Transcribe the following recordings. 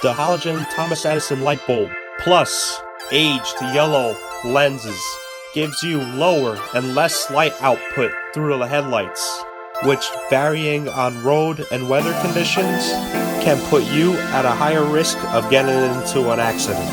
The halogen Thomas Edison light bulb, plus aged yellow lenses, gives you lower and less light output through the headlights, which, varying on road and weather conditions, can put you at a higher risk of getting into an accident.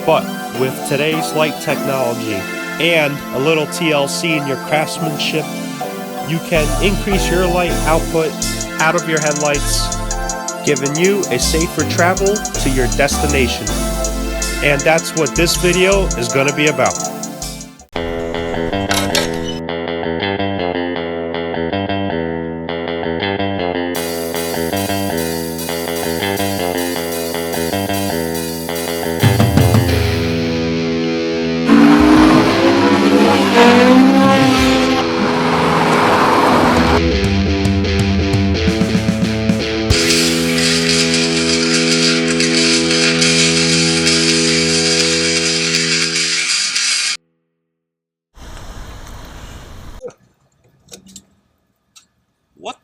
But with today's light technology and a little TLC in your craftsmanship, you can increase your light output out of your headlights, giving you a safer travel to your destination. And that's what this video is going to be about. What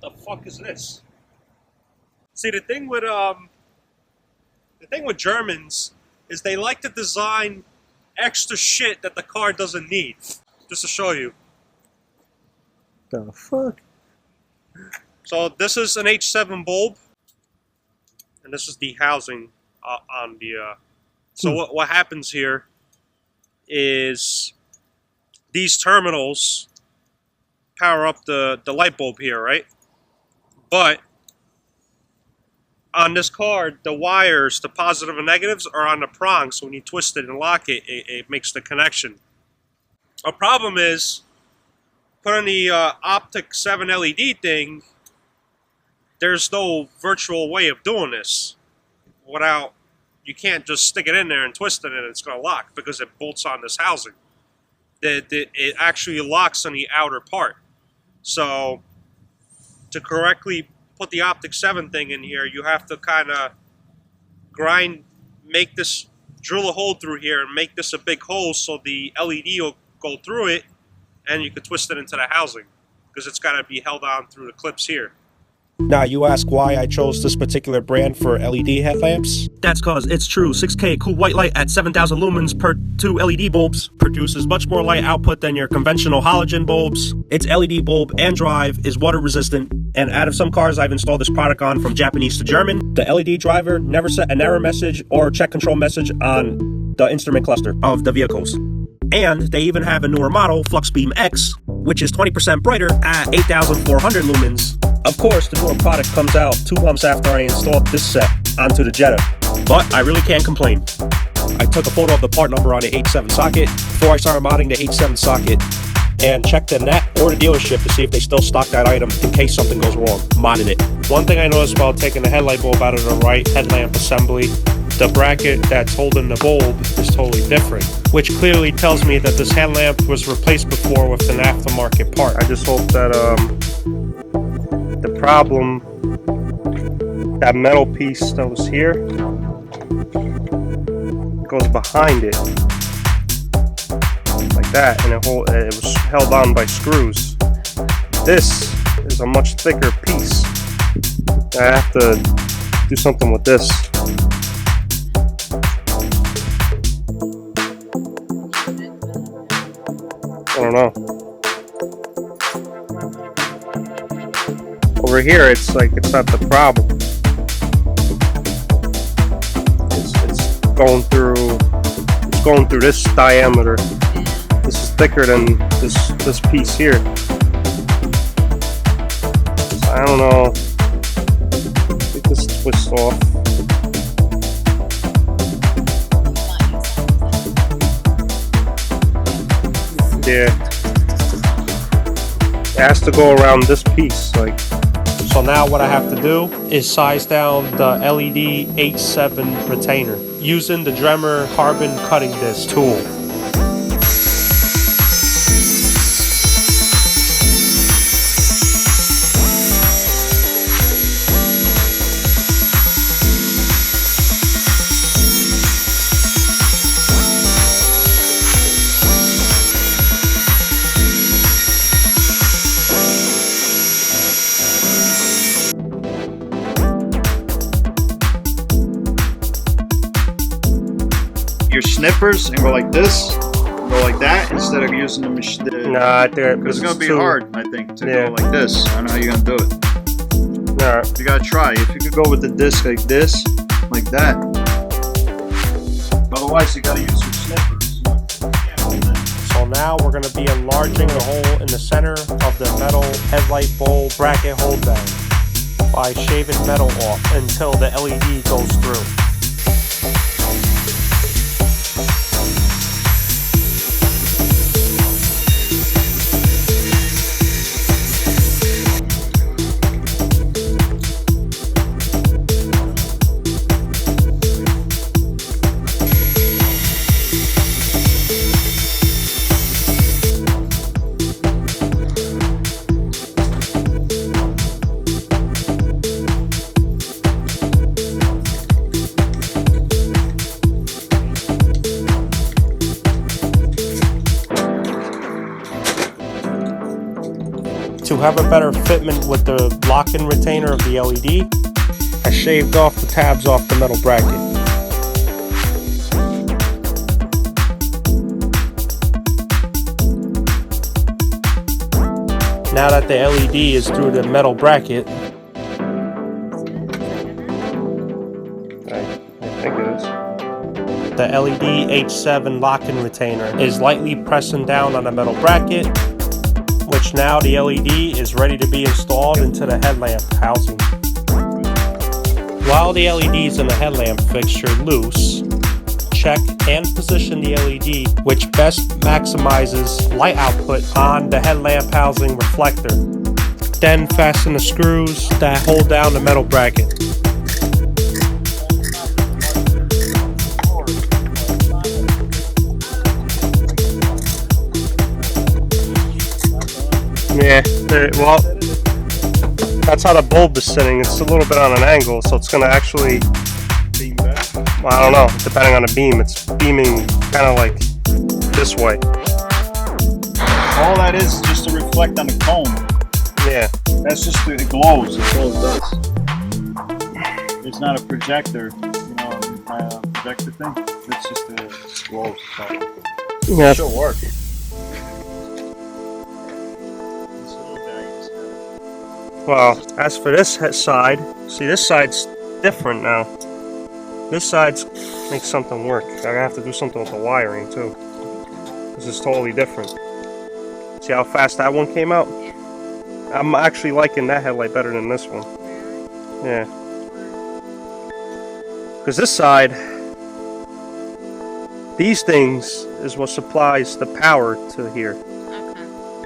the fuck is this? See, the thing with Germans is they like to design extra shit that the car doesn't need. Just to show you. The fuck? So this is an H7 bulb, and this is the housing on the. So what happens here is these terminals power up the light bulb here, right? But on this card, the wires, the positive and negatives, are on the prong, so when you twist it and lock it, it makes the connection. A problem is, put on the OPT7 LED thing, there's no virtual way of doing this without, you can't just stick it in there and twist it and it's going to lock because it bolts on this housing. It actually locks on the outer part. So to correctly put the OPT7 thing in here, you have to kind of drill a hole through here and make this a big hole so the LED will go through it and you can twist it into the housing because it's got to be held on through the clips here. Now you ask why I chose this particular brand for LED headlamps? That's cause it's true. 6K cool white light at 7,000 lumens per 2 LED bulbs produces much more light output than your conventional halogen bulbs. Its LED bulb and drive is water resistant, and out of some cars I've installed this product on from Japanese to German, the LED driver never sent an error message or check control message on the instrument cluster of the vehicles. And they even have a newer model, Fluxbeam X, which is 20% brighter at 8,400 lumens. Of course, the newer product comes out 2 months after I installed this set onto the Jetta, but I really can't complain. I took a photo of the part number on the H7 socket before I started modding the H7 socket and checked the net or the dealership to see if they still stock that item in case something goes wrong, modding it. One thing I noticed about taking the headlight bulb out of the right headlamp assembly, the bracket that's holding the bulb is totally different, which clearly tells me that this headlamp was replaced before with an aftermarket part. I just hope that the problem, that metal piece that was here, goes behind it like that, and it was held on by screws. This is a much thicker piece. I have to do something with this. I don't know. Over here, it's like it's not the problem. It's going through this diameter. This is thicker than this piece here. So I don't know. I think this twists off. Yeah. It has to go around this piece, like. So now what I have to do is size down the LED H7 retainer using the Dremel carbon cutting disc tool. your snippers and go like this, go like that instead of using the machine. Nah, I think it's gonna be hard, I think, to go like this. I don't know how you're gonna do it. Alright. You gotta try. If you could go with the disc like this, like that. Otherwise, you gotta use your snippers. So now we're gonna be enlarging the hole in the center of the metal headlight bulb bracket hold down by shaving metal off until the LED goes through. To have a better fitment with the lock-in retainer of the LED, I shaved off the tabs off the metal bracket. Now that the LED is through the metal bracket, I think it is. The LED H.I.D lock-in retainer is lightly pressing down on the metal bracket, which now the LED is ready to be installed into the headlamp housing. While the LEDs in the headlamp fixture loose, check and position the LED which best maximizes light output on the headlamp housing reflector. Then fasten the screws that hold down the metal bracket. Yeah, well, that's how the bulb is sitting. It's a little bit on an angle, so it's going to actually beam back. Well, I don't know, depending on the beam. It's beaming kind of like this way. All that is just to reflect on the cone. Yeah. That's just, it glows. That's all it does. It's not a projector, you know, a projector thing. It's just a glow. Yeah. It should work. Well, as for this side, see, this side's different now. This side's makes something work. I have to do something with the wiring too. This is totally different. See how fast that one came out? I'm actually liking that headlight better than this one. Yeah. Because this side, these things is what supplies the power to here.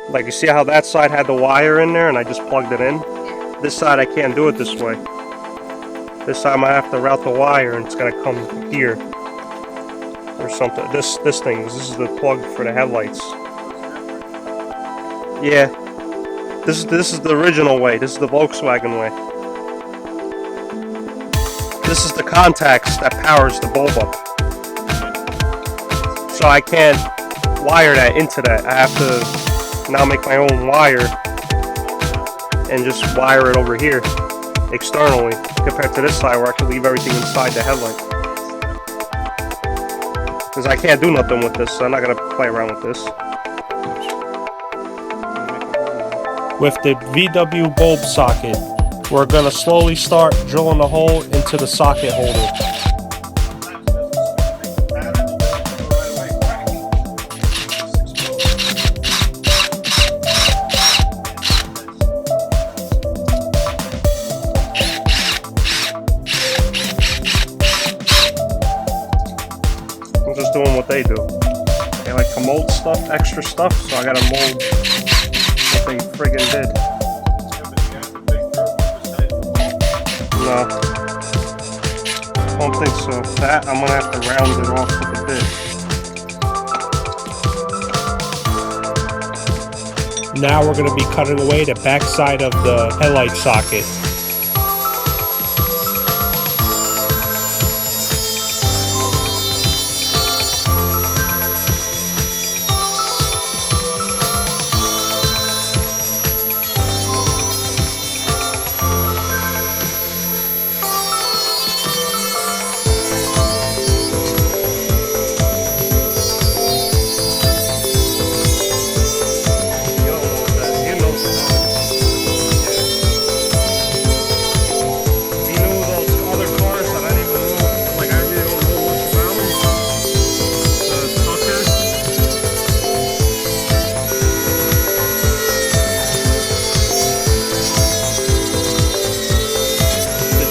Like, you see how that side had the wire in there and I just plugged it in? This side I can't do it this way. This time I have to route the wire and it's gonna come here. Or something. This thing, this is the plug for the headlights. Yeah. This is the original way. This is the Volkswagen way. This is the contacts that powers the bulb up. So I can't wire that into that. I have to now make my own wire and just wire it over here externally compared to this side where I can leave everything inside the headlight. Because I can't do nothing with this, so I'm not going to play around with this. With the VW bulb socket, we're going to slowly start drilling the hole into the socket holder. I'm just doing what they do. They like to mold stuff, extra stuff, so I gotta mold what they friggin' did. No. I don't think so. That, I'm gonna have to round it off with a bit. Now we're gonna be cutting away the back side of the headlight socket.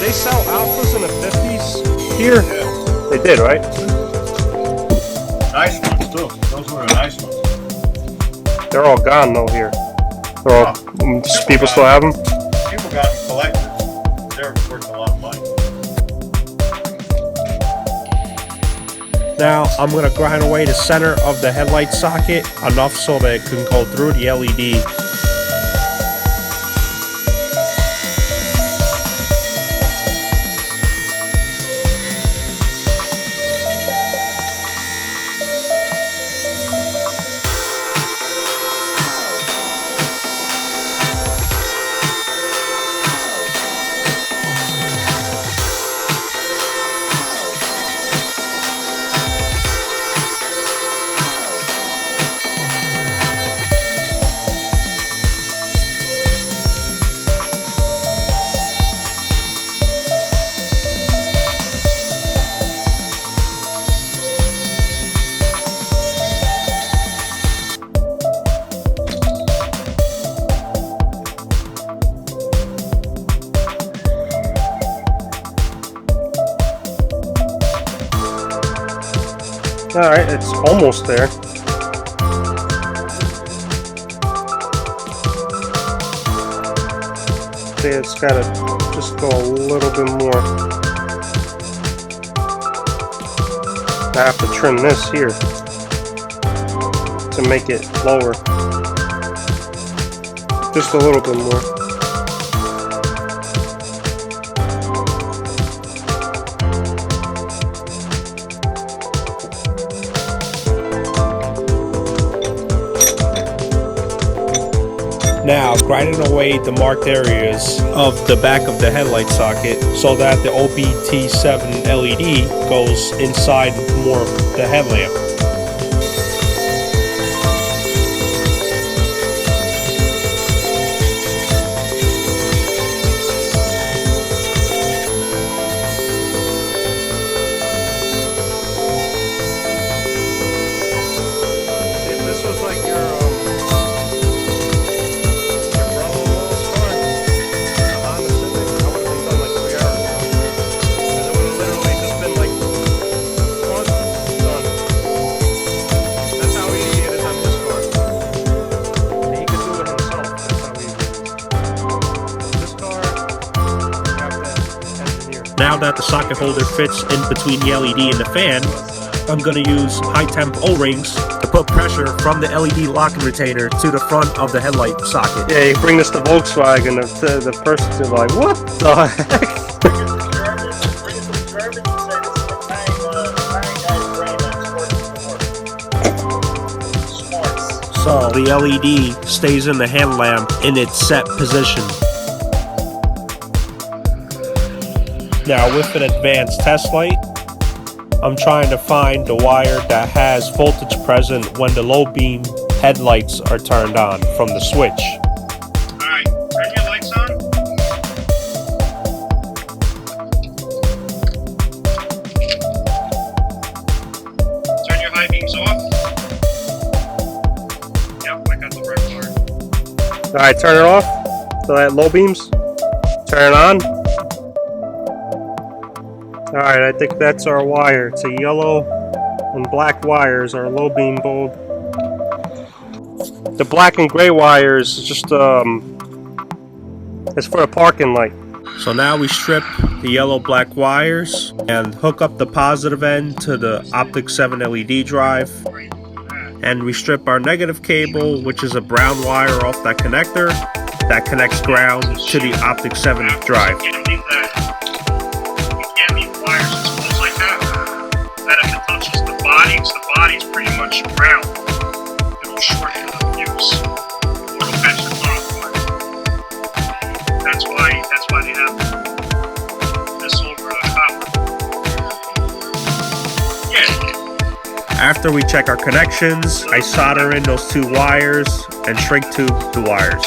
they sell Alphas in the 50s here? Yeah. They did, right? Nice ones too. Those were the nice ones. They're all gone though here. They're all, people still have them? People got them collected. They're worth a lot of money. Now I'm gonna grind away the center of the headlight socket enough so that it can go through the LED. Alright, it's almost there. See, it's gotta just go a little bit more. I have to trim this here to make it lower. Just a little bit more. Now grinding away the marked areas of the back of the headlight socket so that the OPT7 LED goes inside more of the headlamp. If this was like your brother-in-law's car, a Honda Civic, I would have been done like 3 hours ago. And it would have literally just been like, one, done. That's how easy it is on this car. And he could do it himself. That's how easy it is. This car, you have to engineer. Now that the socket holder fits in between the LED and the fan, I'm going to use high temp O-rings to put pressure from the LED locking retainer to the front of the headlight socket. Yeah, you bring this to Volkswagen, the person's like, what the heck? So the LED stays in the headlamp in its set position. Now with an advanced test light, I'm trying to find the wire that has voltage present when the low beam headlights are turned on from the switch. Alright, turn your lights on. Turn your high beams off. Yep, I got the right wire. Alright, turn it off. So that low beams. Turn it on. Alright, I think that's our wire. It's a yellow and black wires, our low beam bulb. The black and gray wires is just it's for a parking light. So now we strip the yellow black wires and hook up the positive end to the OPT7 LED drive. And we strip our negative cable, which is a brown wire off that connector that connects ground to the OPT7 drive. You can't leave wires exposed like that. That if it touches the body's pretty much ground. It'll short the fuse. It'll catch the car on fire. That's why they have this over copper. Yeah. After we check our connections, I solder in those two wires and shrink tube the wires.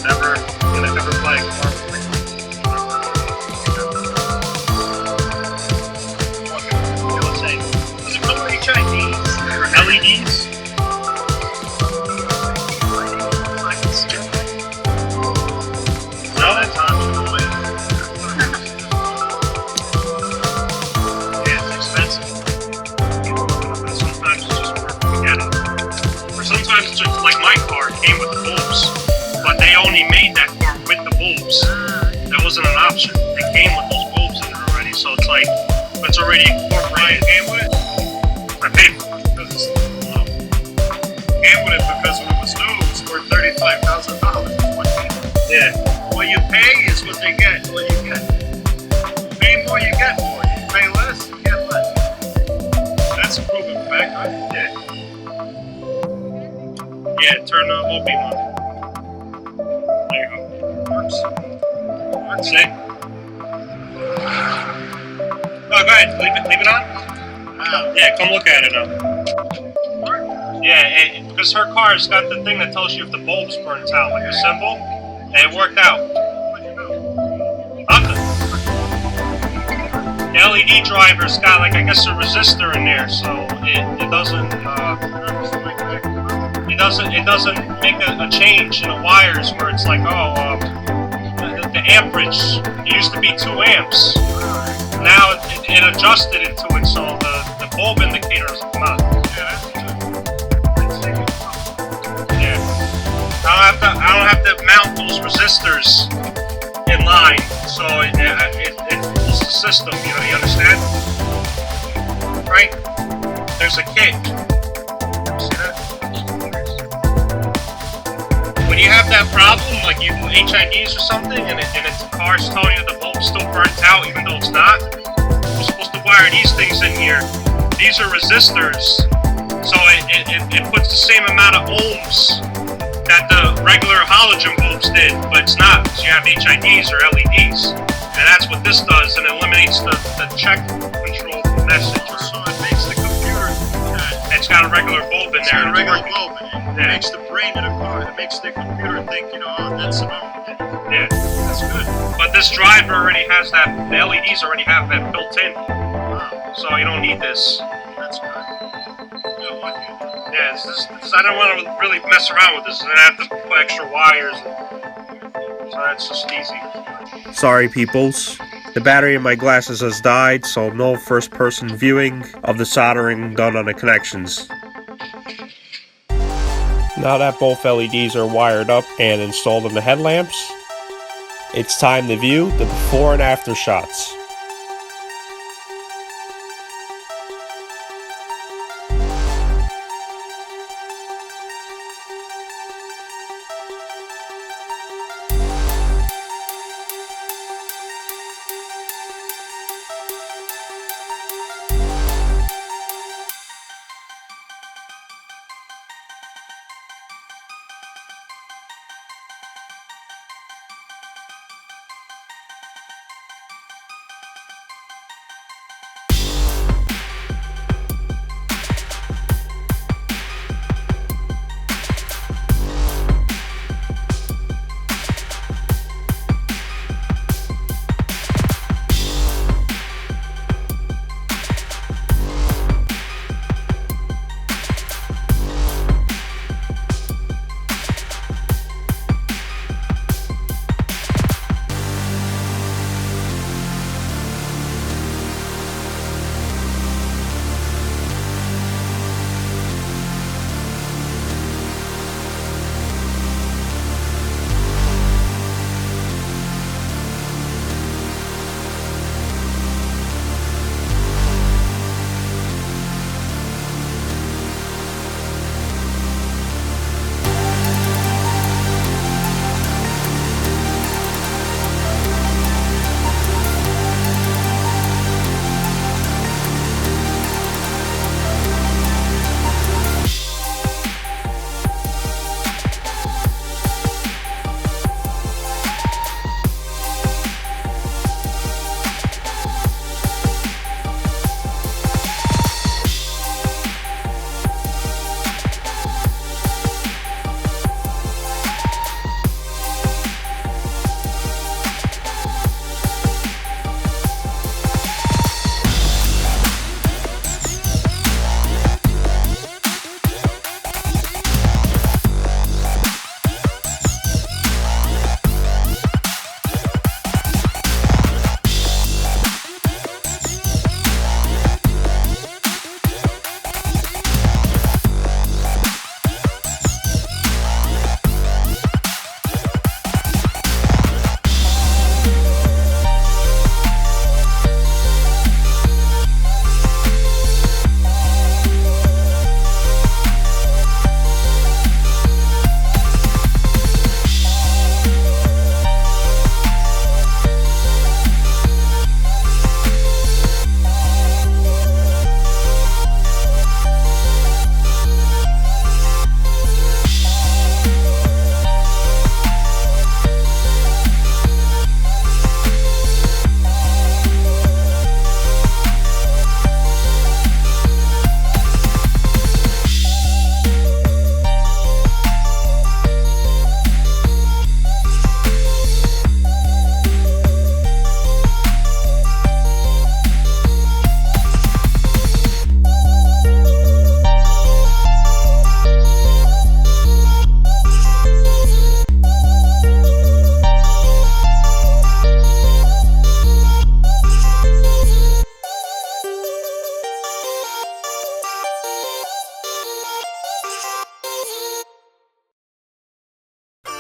Never play a car. Let's say, does it come with H.I.D or LEDs? already made that car with the bulbs. That wasn't an option. It came with those bulbs in it already, so it's like it's already incorporated. Came with it? I paid for it. Because it's, came with it because when it was new, it was worth $35,000. Yeah. What you pay is what they get. What you get. You pay more, you get more. You pay less, you get less. That's a proven fact, right? Yeah. Yeah, turn the low beam on. There you go. Works. Works. See? Oh, go ahead. Leave it on? Yeah, come look at it now. Yeah, because her car's got the thing that tells you if the bulb's burnt out, like the symbol. And it worked out. Nothing. The LED driver's got, like, I guess a resistor in there, so it doesn't, it doesn't make a change in the wires where it's like, oh, the amperage, it used to be 2 amps. Now it adjusted it to it, so the bulb indicator doesn't come out. Yeah. I don't have to mount those resistors in line, so it fools the system. You understand? Right? There's a kit. See that? When you have that problem, like you H.I.Ds or something, and the car's telling you the bulb's still burnt out, even though it's not, we're supposed to wire these things in here. These are resistors, so it puts the same amount of ohms that the regular halogen bulbs did, but it's not, because you have HIDs or LEDs. And that's what this does, and eliminates the check control message. So it makes the computer. It's got a regular bulb in It's there. got a regular bulb in it. It Yeah. makes the brain of the car. It makes the computer think, oh, that's enough. Yeah. That's good. But this driver already has that, the LEDs already have that built in. Wow. So you don't need this. That's good. Yeah, lucky. Yeah, I don't want to really mess around with this, and then I have to put extra wires. So that's just easy. Sorry, peoples. The battery in my glasses has died, so no first-person viewing of the soldering done on the connections. Now that both LEDs are wired up and installed in the headlamps, it's time to view the before and after shots.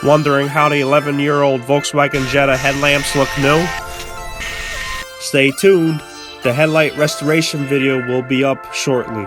Wondering how the 11-year-old Volkswagen Jetta headlamps look new? Stay tuned, the headlight restoration video will be up shortly.